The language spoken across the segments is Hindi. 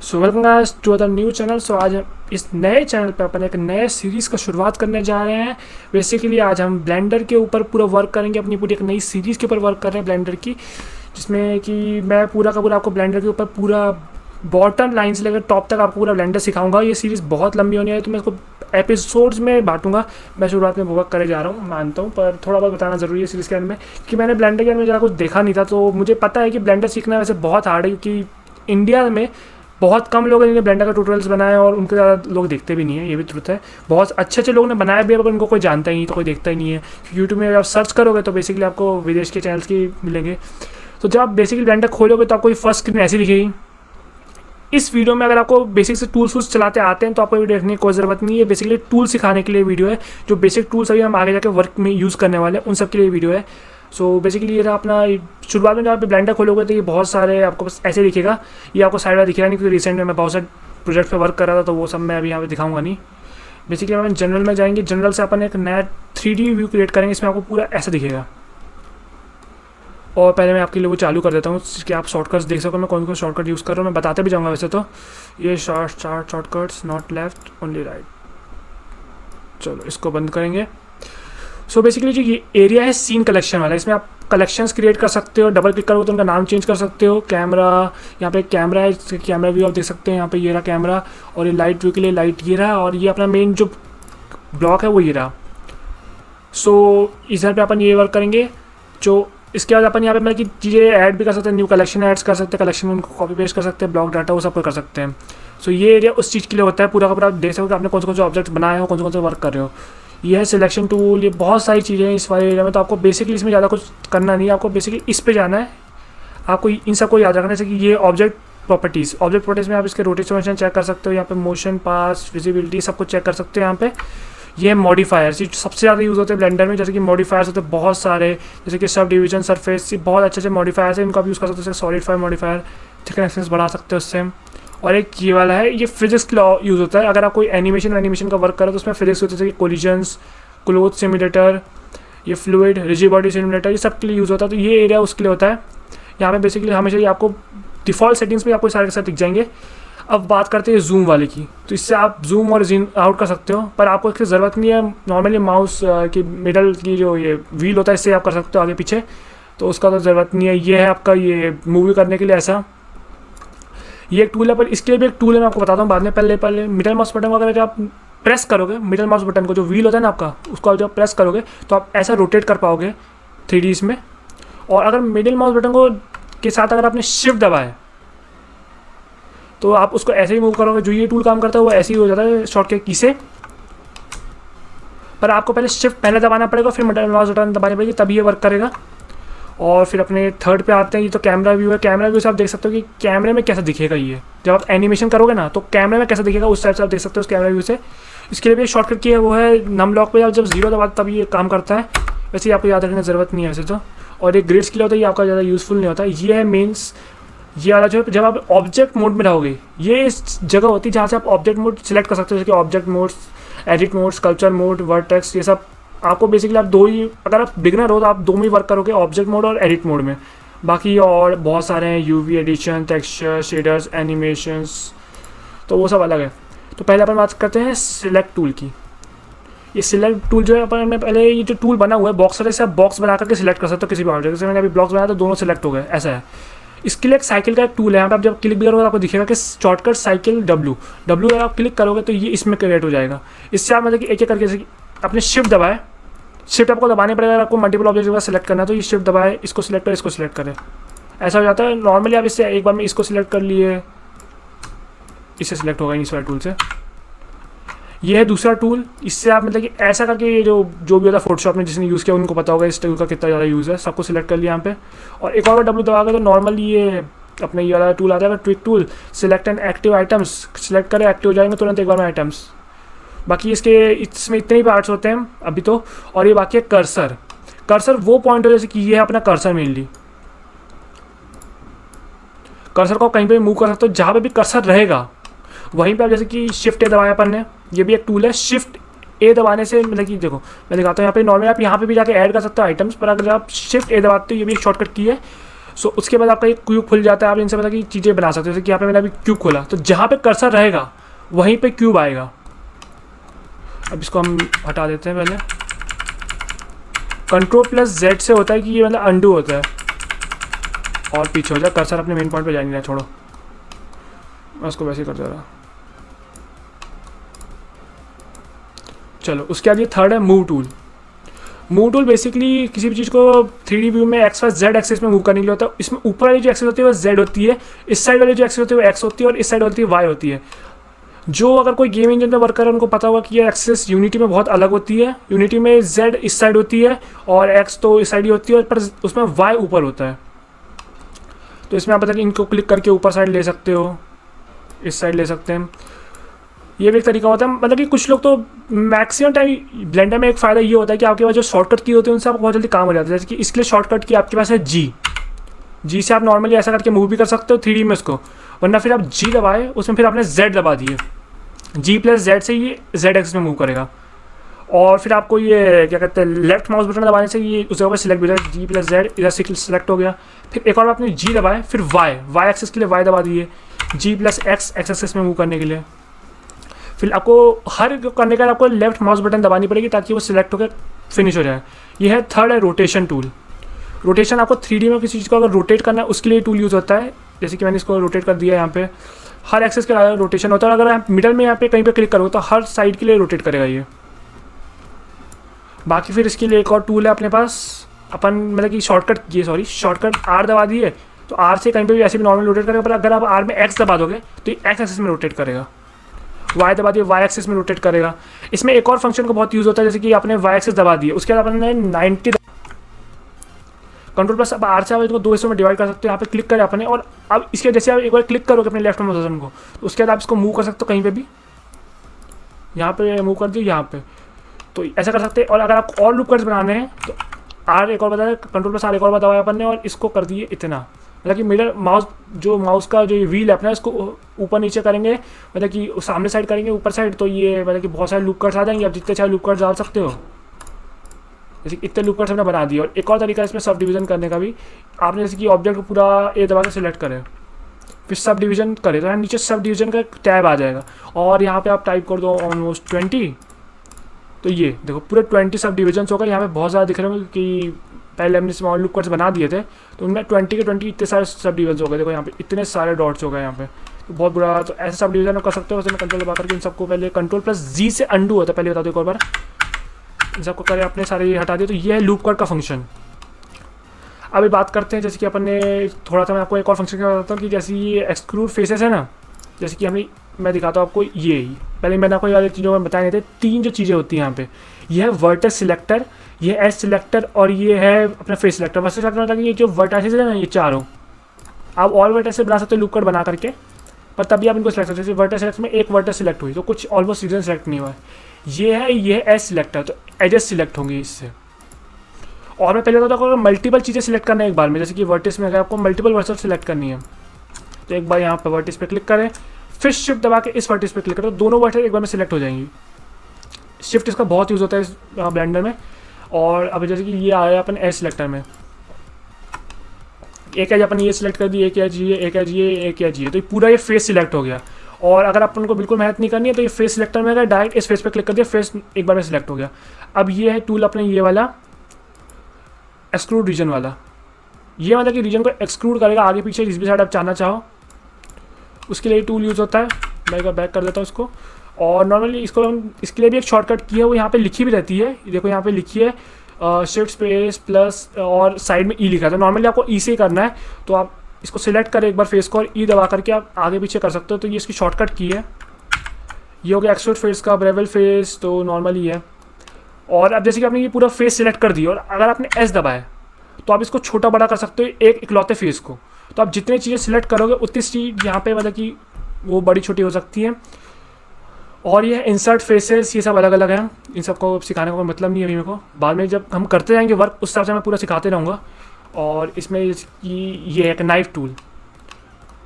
So welcome guys to the new channel. So आज हम इस नए चैनल पे अपन एक नए सीरीज़ का शुरुआत करने जा रहे हैं। बेसिकली आज हम ब्लेंडर के ऊपर पूरा वर्क करेंगे, अपनी पूरी एक नई सीरीज़ के ऊपर वर्क कर रहे हैं ब्लेंडर की, जिसमें कि मैं पूरा का पूरा आपको ब्लेंडर के ऊपर पूरा बॉटम लाइन से लेकर टॉप तक आपको पूरा ब्लेंडर सिखाऊंगा। ये सीरीज़ बहुत लंबी होनी है तो मैं इसको एपिसोड्स में बांटूंगा। मैं शुरुआत में वर्क करे जा रहा हूँ, मानता हूँ, पर थोड़ा बहुत बताना ज़रूरी है सीरीज़ के अंदर में कि मैंने ब्लेंडर के अंदर में ज़रा कुछ देखा नहीं था। तो मुझे पता है कि ब्लेंडर सीखना वैसे बहुत हार्ड है, क्योंकि इंडिया में बहुत कम लोग हैं जिन्हें ब्लेंडर का ट्यूटोरियल्स बनाए और उनके ज़्यादा लोग देखते भी नहीं है, ये भी ट्रुथ है। बहुत अच्छे अच्छे लोगों ने बनाए भी है पर उनको कोई जानता ही नहीं, तो कोई देखता ही नहीं है। यूट्यूब में आप सर्च करोगे तो बेसिकली आपको विदेश के चैनल्स की मिलेंगे। तो जब आप बेसिकली ब्लेंडर खोलोगे तो आपको फर्स्ट स्क्रीन ऐसी दिखेगी। इस वीडियो में अगर आपको बेसिक से टूल्स चलाते आते हैं तो आपको वीडियो देखने की कोई ज़रूरत नहीं है। बेसिकली टूल सिखाने के लिए वीडियो है, जो बेसिक टूल्स अभी हम आगे जाकर वर्क में यूज़ करने वाले हैं उन सब के लिए वीडियो है। सो बेसिकली ये अपना शुरुआत में जब आप ब्लेंडर खोलोगे तो ये बहुत सारे आपको बस ऐसे दिखेगा, ये आपको साइड में दिखेगा नहीं, क्योंकि रिसेंट में मैं बहुत सारे प्रोजेक्ट पे वर्क कर रहा था तो वो सब मैं अभी यहाँ पे दिखाऊंगा नहीं। बेसिकली अपन जनरल में जाएंगे, जनरल से अपन एक नया 3D व्यू क्रिएट करेंगे, इसमें आपको पूरा ऐसा दिखेगा। और पहले मैं आपके लिए वो चालू कर देता हूँ कि आप शॉर्टकट्स देख सको मैं कौन कौन शॉर्टकट यूज़ कर रहा हूँ। मैं बताते भी जाऊँगा वैसे तो। ये shortcuts not left only right. चलो इसको बंद करेंगे। सो बेसिकली जो ये एरिया है सीन कलेक्शन वाला, इसमें आप कलेक्शंस क्रिएट कर सकते हो। डबल क्लिक करोगे तो उनका नाम चेंज कर सकते हो। कैमरा, यहाँ पे कैमरा है, कैमरा व्यू आप देख सकते हैं। यहाँ पे ये रहा कैमरा, और ये लाइट व्यू के लिए लाइट ये रहा, और ये अपना मेन जो ब्लॉक है वो ये रहा। सो इधर पे अपन ये वर्क करेंगे। जो इसके बाद अपन यहाँ पे मतलब कि चीज़ें ऐड भी कर सकते हैं, न्यू कलेक्शन ऐड्स कर सकते हैं, कलेक्शन में उनको कॉपी पेस्ट कर सकते हैं, ब्लॉक डाटा वो सब कर सकते हैं। सो ये एरिया उस चीज़ के लिए होता है पूरा का पूरा। आप देख सकते हो कि आपने कौन से ऑब्जेक्ट बनाए हो, कौन से वर्क कर रहे हो। ये है सिलेक्शन टूल, ये बहुत सारी चीज़ें हैं इस वाले एरिया में। तो आपको बेसिकली इसमें ज़्यादा कुछ करना नहीं है, आपको बेसिकली इस पे जाना है। आपको इन सबको याद रखना चाहिए कि ये ऑब्जेक्ट प्रॉपर्टीज़ में आप इसके रोटेशन चेक कर सकते हो। यहाँ पे मोशन, पास, विजिबिलिटी सब कुछ चेक कर सकते हो। यहाँ पे ये मॉडिफायर्स, ये सबसे ज़्यादा यूज़ होते हैं ब्लेंडर में। जैसे कि मॉडिफायर्स होते हैं बहुत सारे, जैसे कि सब डिवीजन, सरफेस, बहुत अच्छे अच्छे मॉडिफायर्स हैं, इनको आप यूज़ कर सकते हो। जैसे सॉलिडिफाई मॉडिफायर, थिकनेस बढ़ा सकते हो उससे। और एक ये वाला है, ये फिजिक्स के लिए यूज़ होता है। अगर आप कोई एनिमेशन का वर्क करो तो उसमें फिजिक्स होती है, जैसे कि कोलिजन्स, क्लोथ सिमुलेटर, ये फ्लूइड, रिजिड बॉडी सिमुलेटर, ये सब के लिए यूज़ होता है। तो ये एरिया उसके लिए होता है। यहाँ पे बेसिकली हमेशा ये आपको डिफ़ॉल्ट सेटिंग्स में आपको सारे के साथ दिख जाएंगे। अब बात करते हैं जूम वाले की, तो इससे आप जूम और जूम आउट कर सकते हो, पर आपको इसकी ज़रूरत नहीं है। नॉर्मली माउस की मिडल की जो ये व्हील होता है इससे आप कर सकते हो आगे पीछे, तो उसका तो ज़रूरत नहीं है। ये है आपका ये मूवी करने के लिए ऐसा ये एक टूल है, पर इसके लिए भी एक टूल है, मैं आपको बताता हूँ बाद में। पहले मिडल माउस बटन वगैरह जब आप प्रेस करोगे, मिडल माउस बटन को जो व्हील होता है ना आपका, उसको आप जब प्रेस करोगे तो आप ऐसा रोटेट कर पाओगे 3D इसमें। और अगर मिडल माउस बटन को के साथ अगर आपने शिफ्ट दबाया तो आप उसको ऐसे ही मूव करोगे। जो ये टूल काम करता है वो ऐसे ही हो जाता है शॉर्ट के की से, पर आपको पहले शिफ्ट पहले दबाना पड़ेगा, फिर मिडल माउस बटन दबानी पड़ेगी, तभी ये वर्क करेगा। और फिर अपने थर्ड पे आते हैं। ये तो कैमरा व्यू है। कैमरा व्यू से आप देख सकते हो कि कैमरे में कैसा दिखेगा। ये जब आप एनिमेशन करोगे ना तो कैमरे में कैसा दिखेगा उस टाइप से आप देख सकते हो उस कैमरा व्यू से। इसके लिए भी एक शॉर्टकट की है, वो है नम लॉक पे आप जब 0 दबाते तब ये काम करता है। वैसे ही आपको याद रखने की ज़रूरत नहीं है वैसे तो। और एक ग्रिड्स के लिए होता है, ये आपका ज़्यादा यूज़फुल नहीं होता। ये है मेन्स, ये वाला जो है जब आप ऑब्जेक्ट मोड में रहोगे, ये इस जगह होती है जहाँ से आप ऑब्जेक्ट मोड सिलेक्ट कर सकते हो, जैसे कि object modes, edit mode, sculpture mode, vertex, ये सब आपको बेसिकली आप दो ही, अगर आप बिगनर हो तो आप 2 में ही वर्क करोगे, ऑब्जेक्ट मोड और एडिट मोड में। बाकी और बहुत सारे हैं, UV, edition, texture, shaders, animations, तो वो सब अलग है। तो पहले अपन बात करते हैं सिलेक्ट टूल की। ये सिलेक्ट टूल जो है अपन में पहले ये जो टूल बना हुआ है बॉक्स वाले से आप बॉक्स बना करके सिलेक्ट कर सकते हो किसी भी ऑब्जेक्ट। जैसे मैंने अभी ब्लॉक्स बनाया तो दोनों सिलेक्ट हो गए, ऐसा है। इसके लिए एक साइकिल का एक टूल है, यहाँ पे आप जब क्लिक भी करोगे तो आपको दिखेगा कि शॉर्टकट साइकिल W अगर आप क्लिक करोगे तो ये इसमें क्रिएट हो जाएगा। इससे आप मतलब कि एक एक करके जैसे अपने शिफ्ट दबाए, शिफ्ट आपको दबाने पड़ेगा। अगर आपको मल्टीपल ऑब्जेक्ट का सेलेक्ट करना है तो ये शिफ्ट दबाए, इसको सिलेक्ट करें, इसको सिलेक्ट करें, ऐसा हो जाता है। नॉर्मली आप इससे एक बार में इसको सिलेक्ट कर लिए, इससे सिलेक्ट होगा इस वाले टूल से। ये है दूसरा टूल, इससे आप मतलब कि ऐसा करके ये जो भी होता है फोटोशॉप में जिसने यूज़ किया उनको पता होगा इस टूल का कितना ज़्यादा यूज़ है। सबको सिलेक्ट कर लिया यहाँ पे, और एक और W दबा के तो नॉर्मली ये अपने ये वाला टूल आता है tweak tool, select and active items, select करें, एक्टिव हो जाएंगे तुरंत एक बार में आइटम्स। बाकी इसमें इतने ही पार्ट्स होते हैं अभी तो। और ये बाकी है कर्सर वो पॉइंट हो, जैसे कि ये है अपना कर्सर। मेनली कर्सर को कहीं पे मूव कर सकते हो, जहाँ पे भी कर्सर रहेगा वहीं पे आप, जैसे कि शिफ्ट ए दबाया अपन ने, ये भी एक टूल है। शिफ्ट ए दबाने से मतलब कि देखो मैं दिखाता हूँ, यहाँ पे नॉर्मली आप यहाँ पे भी जाके ऐड कर सकते हो आइटम्स, पर अगर आप शिफ्ट ए दबाते हो, ये भी एक शॉर्टकट की है, सो उसके बाद आपका एक क्यूब खुल जाता है, आप इनसे मतलब कि चीज़ें बना सकते हो। जैसे कि यहाँ पे मैंने अभी क्यूब खोला, तो जहाँ पे कर्सर रहेगा वहीं पे क्यूब आएगा। अब इसको हम हटा देते हैं। पहले Ctrl+Z से होता है कि ये मतलब अंडू होता है और पीछे हो जाए, कर्सर अपने मेन पॉइंट पे जा नहीं रहा। छोड़ो, मैं उसको वैसे ही कर दे रहा। चलो, उसके बाद ये थर्ड है move tool. Move tool basically किसी भी चीज़ को 3D व्यू में एक्स वाई जेड एक्सिस में मूव करने के लिए होता है। इसमें ऊपर वाली जो एक्सिस होती है वो जेड होती है, इस साइड वाली जो एक्सिस होती है वो एक्स होती है और इस साइड होती है वाई होती है। जो अगर कोई गेम इंजन में वर्क कर रहा है उनको पता होगा कि ये एक्सिस यूनिटी में बहुत अलग होती है। यूनिटी में जेड इस साइड होती है और एक्स तो इस साइड ही होती है, पर उसमें वाई ऊपर होता है। तो इसमें आप पता कि इनको क्लिक करके ऊपर साइड ले सकते हो, इस साइड ले सकते हैं। ये भी एक तरीका होता है। मतलब कि कुछ लोग तो मैक्सिमम टाइम ब्लेंडर में एक फ़ायदा ये होता है कि आपके पास जो शॉर्टकट की होती है उनसे आपको बहुत जल्दी काम हो जाता है। जैसे कि इसके लिए शॉर्टकट की आपके पास है जी से आप नॉर्मली ऐसा करके मूव भी कर सकते हो 3D में उसको, वरना फिर आप जी दबाए उसमें फिर आपने Z दबा दिए, G+Z से ये Z एक्सिस में मूव करेगा। और फिर आपको ये क्या कहते हैं लेफ्ट माउस बटन दबाने से ये उस जगह पर सिलेक्ट हो जाए, G+Z इधर से सिलेक्ट हो गया। फिर एक और आपने जी दबाए, फिर वाई एक्सिस के लिए वाई दबा दिए, G+X एक्स एक्सिस में मूव करने के लिए। फिर आपको हर करने का आपको लेफ्ट माउस बटन दबानी पड़ेगी ताकि वो सिलेक्ट होकर फिनिश हो जाए। ये है थर्ड है रोटेशन टूल। रोटेशन आपको 3D में किसी चीज़ को अगर रोटेट करना है उसके लिए टूल यूज़ होता है। जैसे कि मैंने इसको रोटेट कर दिया, यहाँ पे हर एक्सेस के रोटेशन होता है। और अगर आप मिडल में यहाँ पे कहीं पे क्लिक करोगे तो हर साइड के लिए रोटेट करेगा ये। बाकी फिर इसके लिए एक और टूल है अपने पास, अपन मतलब कि शॉर्टकट R दबा दिए तो R से कहीं पे भी ऐसे भी नॉर्मल रोटेट करेगा। पर अगर आप R में X दबा दोगे तो ये X एक्सिस में रोटेट करेगा, Y दबा दिए Y एक्सिस में रोटेट करेगा। इसमें एक और फंक्शन का बहुत यूज़ होता है, जैसे कि आपने Y एक्सिस दबा दिए उसके बाद आपने 90 Ctrl+ अब R से आप इसको दो हिस्सों में डिवाइड कर सकते हो। यहाँ पे क्लिक करें आपने और अब इसके जैसे आप एक बार क्लिक करोगे अपने लेफ्ट माउस बटन को तो उसके बाद आप इसको मूव कर सकते हो कहीं पे भी। यहाँ पे मूव कर दिए, यहाँ पे तो ऐसा कर सकते हैं। और अगर आप और लूप कट्स बनाने हैं तो R एक और बताया, Ctrl+R एक और बताया अपन ने और इसको कर दिए इतना। मतलब कि मिडल माउस का जो व्हील है अपना इसको ऊपर नीचे करेंगे, मतलब कि सामने साइड करेंगे ऊपर साइड, तो ये मतलब कि बहुत सारे लूप कट्स आ जाएंगे। आप जितने चाहे लूप कट्स डाल सकते हो, जैसे इतने लूप कट्स हमने बना दिए। और एक और तरीका इसमें सब डिवीज़न करने का भी, आपने जैसे कि ऑब्जेक्ट को पूरा ए दबा के सिलेक्ट करें फिर सब डिवीज़न करें तो यहाँ नीचे सब डिवीज़न का टैब आ जाएगा और यहाँ पे आप टाइप कर दो ऑलमोस्ट 20, तो ये देखो पूरे 20 सब डिवीजन होगा। यहाँ पे बहुत ज़्यादा दिख रहे होंगे कि पहले हमने स्मॉल लूप कट्स बना दिए थे तो उनमें 20 के 20 इतने सारे सब डिवीजन हो गए। देखो यहाँ पे इतने सारे डॉट्स हो गए यहाँ पे, तो बहुत बुरा। तो ऐसे सब डिवीजन कर सकते हो। वैसे मैं कंट्रोल दबा करके इन सबको पहले Ctrl+G से अंडू होता है, पहले बता दो एक और बार। इन सबको करें अपने सारे ये हटा दिए, तो ये है लूप कट का फंक्शन। अभी बात करते हैं जैसे कि अपन ने थोड़ा सा, मैं आपको एक और फंक्शन का बताता हूँ कि जैसे ये एक्सक्लूड फेसेस है ना, जैसे कि मैं दिखाता हूँ आपको। ये ही पहले मैंने आपको ये वाली चीज़ों में बताए थे, तीन जो चीज़ें होती हैं यहाँ पे, ये है वर्टेक्स सिलेक्टर, ये एज सिलेक्टर और ये है अपना फेस सिलेक्टर। वर्टेक्स सिलेक्टर मतलब कि ये जो वर्टेक्सेस है ना ये चारों, आप ऑल वर्टेक्स से बना सकते हो लूप कट बना करके, पर तभी आप इनको सिलेक्ट सकते हो। जैसे वर्टेक्स सिलेक्ट में एक वर्टेक्स सिलेक्ट हुई तो कुछ ऑलमोस्ट रीजन सिलेक्ट नहीं हुआ है। ये है एज सिलेक्टर, तो एजेस सिलेक्ट होंगी इससे। और मैं पहले बताता हूँ मल्टीपल चीज़ें सिलेक्ट करना है एक बार में, जैसे कि वर्टेक्स में अगर आपको मल्टीपल वर्टेक्स सिलेक्ट करनी है तो एक बार यहाँ पर वर्टेक्स पे क्लिक करें, फिर शिफ्ट दबा के इस वर्टेक्स पे क्लिक करें तो दोनों वर्टेक्स एक बार में सिलेक्ट हो जाएंगी। शिफ्ट इसका बहुत यूज़ होता है इस ब्लेंडर में। और अब जैसे कि ये आया अपन एज सिलेक्टर में, एक एज अपन ये सिलेक्ट कर दी, एक एज ये, एक एज ये, एक एज ये, तो पूरा ये फेस सिलेक्ट हो गया। और अगर अपन को बिल्कुल मेहनत नहीं करनी है तो ये फेस सिलेक्टर में अगर डायरेक्ट इस फेस पे क्लिक कर दिया, फेस एक बार में सिलेक्ट हो गया। अब ये है टूल अपने ये वाला एक्सक्लूड रीजन वाला, ये मतलब कि रीजन को एक्सक्लूड करेगा आगे पीछे जिस भी साइड आप चाहना चाहो, उसके लिए टूल यूज़ होता है। मैं एक बार बैक कर देता हूँ इसको। और नॉर्मली इसको हम इसके लिए भी एक शॉर्टकट की है, वो यहाँ पे लिखी भी रहती है। देखो यहाँ पे लिखी है शिफ्ट स्पेस प्लस और साइड में ई लिखा है, तो नॉर्मली आपको ई से ही करना है। तो आप इसको सिलेक्ट करें एक बार फेस को और ई दबा करके आप आगे पीछे कर सकते हो। तो ये इसकी शॉर्टकट की है। ये हो गया एक्सट्रूड फेस का ब्रेवल फेस, तो नॉर्मली है। और अब जैसे कि आपने ये पूरा फेस सिलेक्ट कर दिया और अगर आपने एस दबाया तो आप इसको छोटा बड़ा कर सकते हो एक इकलौते फेस को। तो आप जितनी चीज़ें सिलेक्ट करोगे उतनी चीज़ यहाँ पे मतलब कि वो बड़ी छोटी हो सकती हैं। और ये इंसर्ट फेसेस, ये सब अलग अलग हैं। इन सबको सिखाने का कोई मतलब नहीं है अभी मेरे को, बाद में जब हम करते जाएंगे वर्क उस हिसाब से मैं पूरा सिखाते रहूँगा। और इसमें ये है एक नाइफ टूल।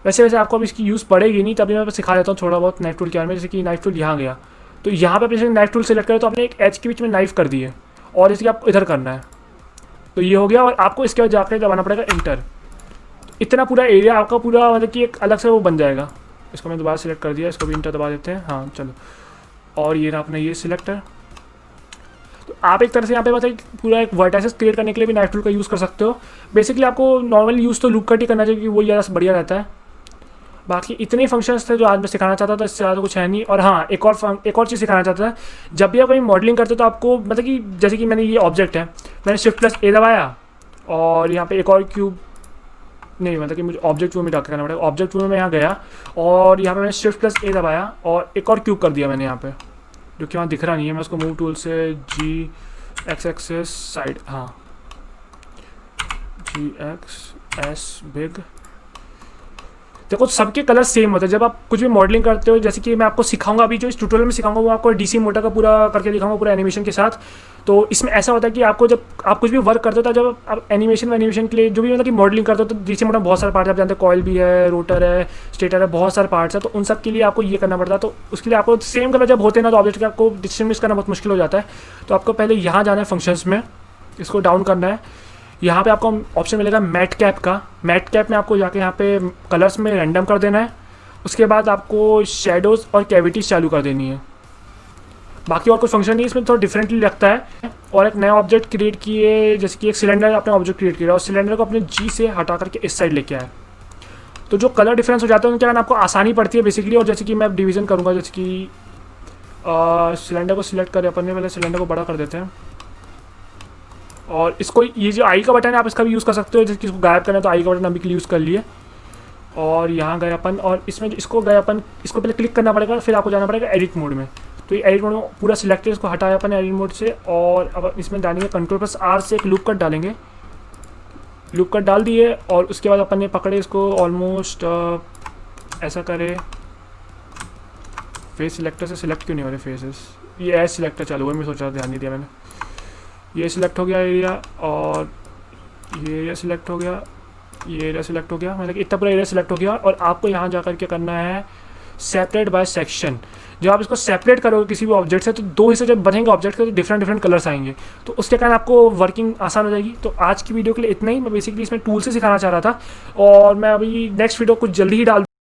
वैसे आपको अब इसकी यूज़ पड़ेगी नहीं, तभी मैं सिखा देता हूँ थोड़ा बहुत नाइफ टूल के बारे में। जैसे कि नाइफ टूल यहाँ गया तो यहाँ पे जैसे नाइफ टूल सेलेक्ट करें तो आपने एक एज के बीच में नाइफ कर दी है और जैसे कि आपको इधर करना है तो ये हो गया। और आपको इसके बाद जाकर दबाना पड़ेगा इंटर। इतना पूरा एरिया आपका पूरा मतलब कि एक अलग से वो बन जाएगा। इसको मैं दोबारा सिलेक्ट कर दिया, इसको भी इंटर दबा देते हैं। हाँ चलो, और ये रहा अपना ये सिलेक्टर। तो आप एक तरह से यहाँ पे मतलब पूरा एक वर्टाइसेस क्रिएट करने के लिए भी नाइफ टूल का यूज़ कर सकते हो। बेसिकली आपको नॉर्मल यूज़ तो लूप कट ही करना चाहिए, क्योंकि वो ज़्यादा बढ़िया रहता है। बाकी इतने फंक्शंस थे जो आज मैं सिखाना चाहता था, इससे ज़्यादा कुछ है नहीं। और हाँ, एक और चीज़ सिखाना चाहता था। जब भी आप कहीं मॉडलिंग करते हो तो आपको मतलब कि जैसे कि मैंने ये ऑब्जेक्ट है, मैंने Shift+A दबाया और यहाँ पे एक और क्यूब नहीं, मतलब कि मुझे ऑब्जेक्ट व्यू में जाकर करना पड़ेगा। ऑब्जेक्ट व्यू में मैं यहाँ गया और यहाँ पे मैंने Shift+A दबाया और एक और क्यूब कर दिया मैंने यहाँ पे, जो कि वहाँ दिख रहा नहीं है। मैं उसको मूव टूल से X एक्सेस साइड, हाँ GX बिग। देखो सबके कलर सेम होते हैं जब आप कुछ भी मॉडलिंग करते हो। जैसे कि मैं आपको सिखाऊंगा, अभी जो इस ट्यूटोरियल में सिखाऊंगा वो आपको डीसी मोटर का पूरा करके दिखाऊंगा, पूरा एनिमेशन के साथ। तो इसमें ऐसा होता है कि आपको जब आप कुछ भी वर्क करते हो तो जब आप एनिमेशन के लिए जो भी मतलब कि मॉडलिंग करते हो तो डीसी मोटर में बहुत सारे पार्ट्स आप जानते हैं, कॉइल भी है, रोटर है, स्टेटर है, बहुत सारे पार्ट्स है। तो उन सब के लिए आपको ये करना पड़ता है। तो उसके लिए आपको सेम कलर जब होते हैं ना तो ऑब्जेक्ट के आपको डिस्टिंग्विश करना बहुत मुश्किल हो जाता है। तो आपको पहले यहाँ जाना है फंक्शंस में, इसको डाउन करना है। यहाँ पे आपको ऑप्शन मिलेगा मैट कैप का। मैट कैप में आपको जाके यहाँ पे कलर्स में रैंडम कर देना है। उसके बाद आपको शेडोज़ और कैविटीज़ चालू कर देनी है। बाकी और कुछ फंक्शन नहीं, इसमें थोड़ा डिफरेंटली लगता है। और एक नया ऑब्जेक्ट क्रिएट किए, जैसे कि एक सिलेंडर आपने ऑब्जेक्ट क्रिएट किया और सिलेंडर को अपने जी से हटा करके इस साइड लेके आए। तो जो कलर डिफरेंस हो जाता है उनके कारण आपको आसानी पड़ती है बेसिकली। और जैसे कि मैं डिवीज़न करूँगा, जैसे कि सिलेंडर को सिलेक्ट करें अपन ने, पहले सिलेंडर को बड़ा कर देते हैं। और इसको ये जो आई का बटन है आप इसका भी यूज़ कर सकते हो, जैसे कि इसको गायब करना है तो आई का बटन अभी के लिए यूज़ कर लिए। और यहाँ गए अपन, और इसमें इसको गए अपन, इसको पहले क्लिक करना पड़ेगा, फिर आपको जाना पड़ेगा एडिट मोड में। तो ये एडिट मोड में पूरा सिलेक्ट है, इसको हटाया अपन एडिट मोड से। और अब इसमें डालेंगे Ctrl+R से एक लूप कट डालेंगे। लूप कट डाल दिए और उसके बाद अपन ने पकड़े इसको ऑलमोस्ट ऐसा करे। फेस सिलेक्टर से सिलेक्ट क्यों नहीं हो रहे फेसेस, ये एज सिलेक्टर चालू हुआ, मैं सोचा ध्यान नहीं दिया मैंने। ये सिलेक्ट हो गया एरिया, और ये एरिया सिलेक्ट हो गया, ये एरिया सिलेक्ट हो गया, मतलब इतना पूरा एरिया सिलेक्ट हो गया। और आपको यहाँ जाकर के करना है सेपरेट बाय सेक्शन। जब आप इसको सेपरेट करोगे किसी भी ऑब्जेक्ट से तो दो हिस्से जब बनेंगे ऑब्जेक्ट के तो डिफरेंट कलर्स आएंगे, तो उसके कारण आपको वर्किंग आसान हो जाएगी। तो आज की वीडियो के लिए इतना ही। मैं बेसिकली इसमें टूल से सिखाना चाह रहा था और मैं अभी नेक्स्ट वीडियो कुछ जल्दी ही डाल